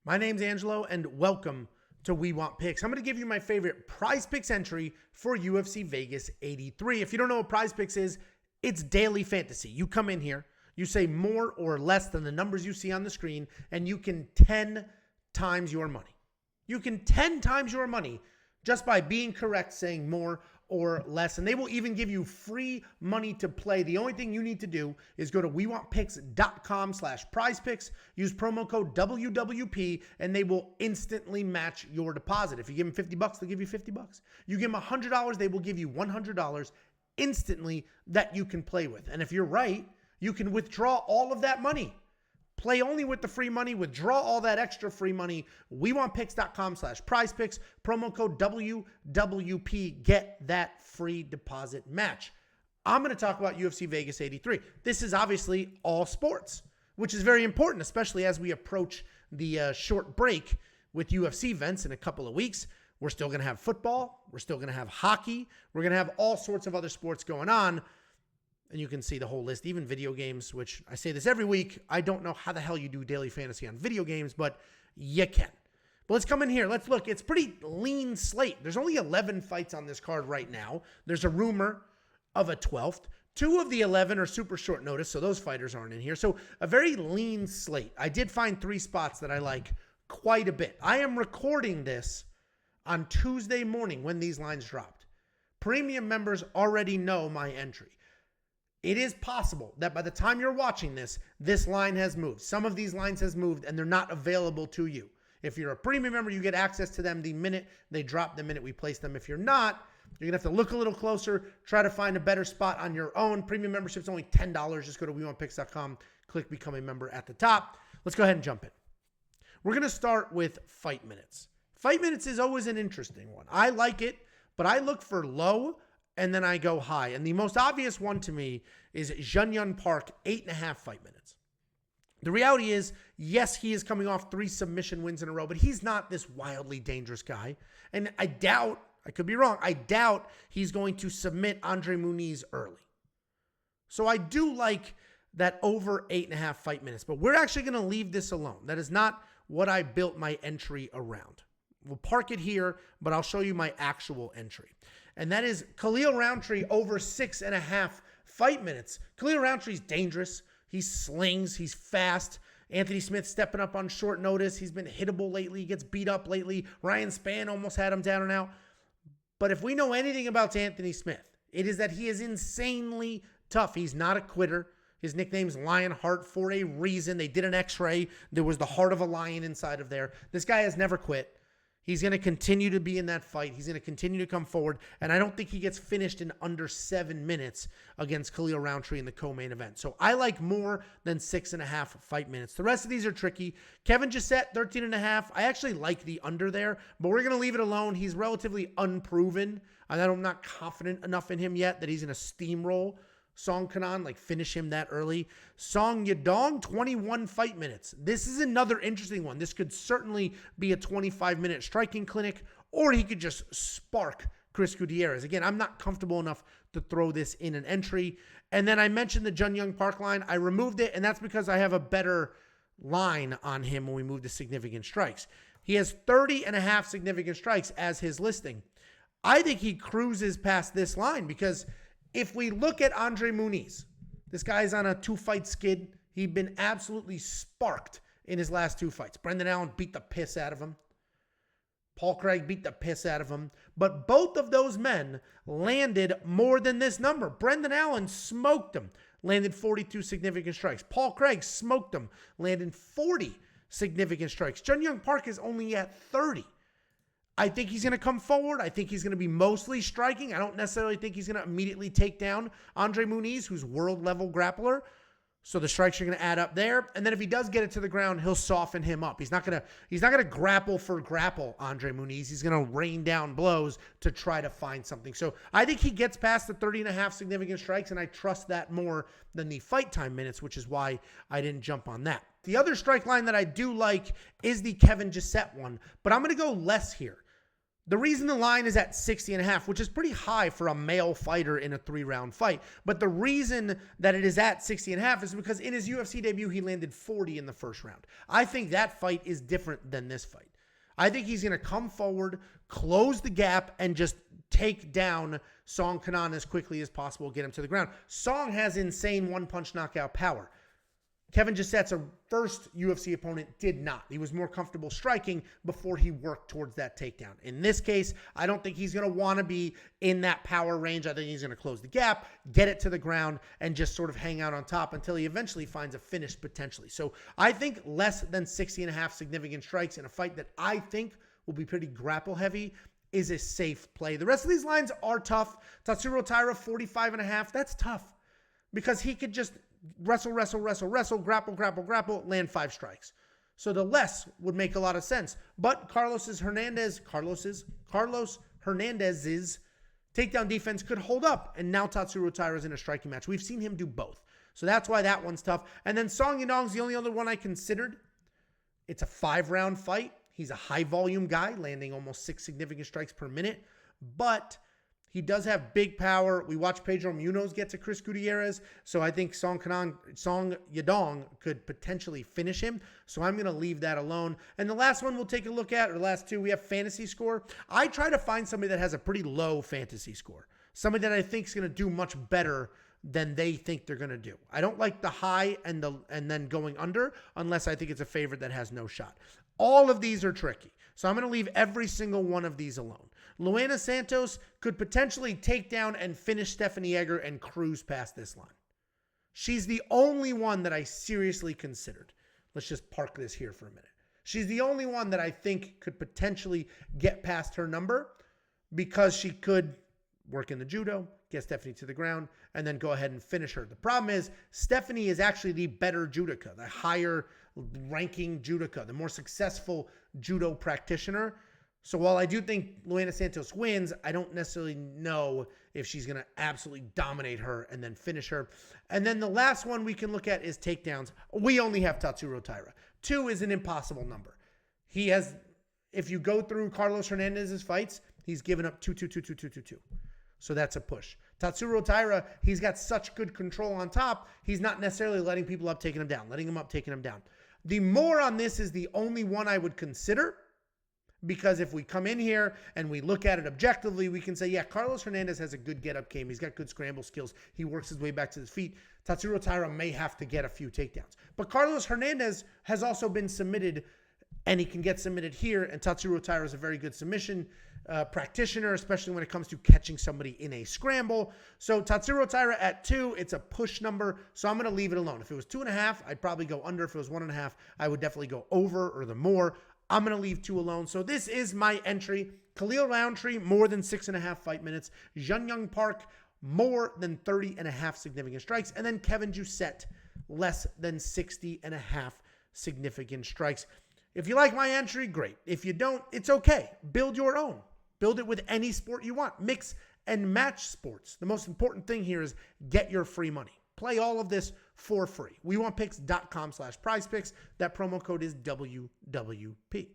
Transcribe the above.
My name's Angelo, and welcome to We Want Picks. I'm going to give you my favorite PrizePicks entry for UFC Vegas 83. If you don't know what PrizePicks is, it's daily fantasy. You come in here, you say more or less than the numbers you see on the screen, and you can 10 times your money. You can 10 times your money just by being correct, saying more or less. And they will even give you free money to play. The only thing you need to do is go to wewantpicks.com/prizepicks, use promo code WWP, and they will instantly match your deposit. If you give them $50, they'll give you $50. You give them $100, they will give you $100 instantly that you can play with. And if you're right, you can withdraw all of that money. Play only with the free money, withdraw all that extra free money. wewantpicks.com/prizepicks, promo code WWP, get that free deposit match. I'm going to talk about UFC Vegas 83. This is obviously all sports, which is very important, especially as we approach the short break with UFC events in a couple of weeks. We're still going to have football. We're still going to have hockey. We're going to have all sorts of other sports going on. And you can see the whole list, even video games, which I say this every week. I don't know how the hell you do daily fantasy on video games, but you can. But let's come in here. Let's look. It's pretty lean slate. There's only 11 fights on this card right now. There's a rumor of a 12th. 2 of the 11 are super short notice, so those fighters aren't in here. So a very lean slate. I did find 3 spots that I like quite a bit. I am recording this on Tuesday morning when these lines dropped. Premium members already know my entry. It is possible that by the time you're watching this, this line has moved. Some of these lines has moved and they're not available to you. If you're a premium member, you get access to them the minute they drop, the minute we place them. If you're not, you're going to have to look a little closer, try to find a better spot on your own. Premium membership's only $10. Just go to wewantpicks.com, click become a member at the top. Let's go ahead and jump in. We're going to start with fight minutes. Fight minutes is always an interesting one. I like it, but I look for low and then I go high. And the most obvious one to me is Jun Park, 8.5 fight minutes. The reality is, yes, he is coming off 3 submission wins in a row, but he's not this wildly dangerous guy. And I doubt, I could be wrong, I doubt he's going to submit Andre Muniz early. So I do like that over 8.5 fight minutes, but we're actually going to leave this alone. That is not what I built my entry around. We'll park it here, but I'll show you my actual entry. And that is Khalil Rountree over 6.5 fight minutes. Khalil Rountree's dangerous. He slings. He's fast. Anthony Smith stepping up on short notice. He's been hittable lately. He gets beat up lately. Ryan Spann almost had him down and out. But if we know anything about Anthony Smith, it is that he is insanely tough. He's not a quitter. His nickname's Lionheart for a reason. They did an x-ray. There was the heart of a lion inside of there. This guy has never quit. He's going to continue to be in that fight. He's going to continue to come forward. And I don't think he gets finished in under 7 minutes against Khalil Rountree in the co-main event. So I like more than 6.5 fight minutes. The rest of these are tricky. Kevin Gisette, 13.5. I actually like the under there, but we're going to leave it alone. He's relatively unproven. I'm not confident enough in him yet that he's going to steamroll Song Kanan, like finish him that early. Song Yadong, 21 fight minutes. This is another interesting one. This could certainly be a 25-minute striking clinic, or he could just spark Chris Gutierrez. Again, I'm not comfortable enough to throw this in an entry. And then I mentioned the Jun Park line. I removed it, and that's because I have a better line on him when we move to significant strikes. He has 30.5 significant strikes as his listing. I think he cruises past this line because if we look at Andre Muniz, this guy's on a 2-fight skid. He'd been absolutely sparked in his last 2 fights. Brendan Allen beat the piss out of him. Paul Craig beat the piss out of him. But both of those men landed more than this number. Brendan Allen smoked him, landed 42 significant strikes. Paul Craig smoked him, landed 40 significant strikes. Jun Park is only at 30. I think he's going to come forward. I think he's going to be mostly striking. I don't necessarily think he's going to immediately take down Andre Muniz, who's world-level grappler. So the strikes are going to add up there. And then if he does get it to the ground, he'll soften him up. He's not going to grapple for grapple Andre Muniz. He's going to rain down blows to try to find something. So I think he gets past the 30.5 significant strikes, and I trust that more than the fight time minutes, which is why I didn't jump on that. The other strike line that I do like is the Kevin Gisette one, but I'm going to go less here. The reason the line is at 60.5, which is pretty high for a male fighter in a 3-round fight, but the reason that it is at 60.5 is because in his UFC debut, he landed 40 in the first round. I think that fight is different than this fight. I think he's going to come forward, close the gap, and just take down Song Kenan as quickly as possible, get him to the ground. Song has insane one-punch knockout power. Kevin Gissette's first UFC opponent did not. He was more comfortable striking before he worked towards that takedown. In this case, I don't think he's going to want to be in that power range. I think he's going to close the gap, get it to the ground, and just sort of hang out on top until he eventually finds a finish potentially. So I think less than 60.5 significant strikes in a fight that I think will be pretty grapple heavy is a safe play. The rest of these lines are tough. Tatsuro Taira, 45.5. That's tough because he could just wrestle, grapple, land 5 strikes. So the less would make a lot of sense. But Carlos Hernandez's takedown defense could hold up. And now Tatsuro Taira is in a striking match. We've seen him do both. So that's why that one's tough. And then Song Yadong's the only other one I considered. It's a 5-round fight. He's a high-volume guy, landing almost 6 significant strikes per minute. But he does have big power. We watched Pedro Munoz get to Chris Gutierrez. So I think Song Yadong could potentially finish him. So I'm going to leave that alone. And the last one we'll take a look at, or the last two, we have fantasy score. I try to find somebody that has a pretty low fantasy score. Somebody that I think is going to do much better than they think they're going to do. I don't like the high and then going under unless I think it's a favorite that has no shot. All of these are tricky. So I'm going to leave every single one of these alone. Luana Santos could potentially take down and finish Stephanie Egger and cruise past this line. She's the only one that I seriously considered. Let's just park this here for a minute. She's the only one that I think could potentially get past her number because she could work in the judo, get Stephanie to the ground, and then go ahead and finish her. The problem is Stephanie is actually the better judoka, the higher ranking judoka, the more successful judo practitioner. So while I do think Luana Santos wins, I don't necessarily know if she's going to absolutely dominate her and then finish her. And then the last one we can look at is takedowns. We only have Tatsuro Taira. 2 is an impossible number. He has, if you go through Carlos Hernandez's fights, he's given up 2. So that's a push. Tatsuro Taira, he's got such good control on top, he's not necessarily letting people up, taking him down, letting him up, taking him down. The more on this is the only one I would consider, because if we come in here and we look at it objectively, we can say, yeah, Carlos Hernandez has a good get-up game. He's got good scramble skills. He works his way back to his feet. Tatsuro Taira may have to get a few takedowns. But Carlos Hernandez has also been submitted, and he can get submitted here, and Tatsuro Taira is a very good submission practitioner, especially when it comes to catching somebody in a scramble. So Tatsuro Taira at 2, it's a push number, so I'm going to leave it alone. If it was 2.5, I'd probably go under. If it was 1.5, I would definitely go over or the more. I'm going to leave 2 alone. So this is my entry. Khalil Roundtree, more than 6.5 fight minutes. Jun Young Park, more than 30.5 significant strikes. And then Kevin Gisette, less than 60.5 significant strikes. If you like my entry, great. If you don't, it's okay. Build your own. Build it with any sport you want. Mix and match sports. The most important thing here is get your free money. Play all of this for free. WeWantPicks.com/PrizePicks. That promo code is WWP.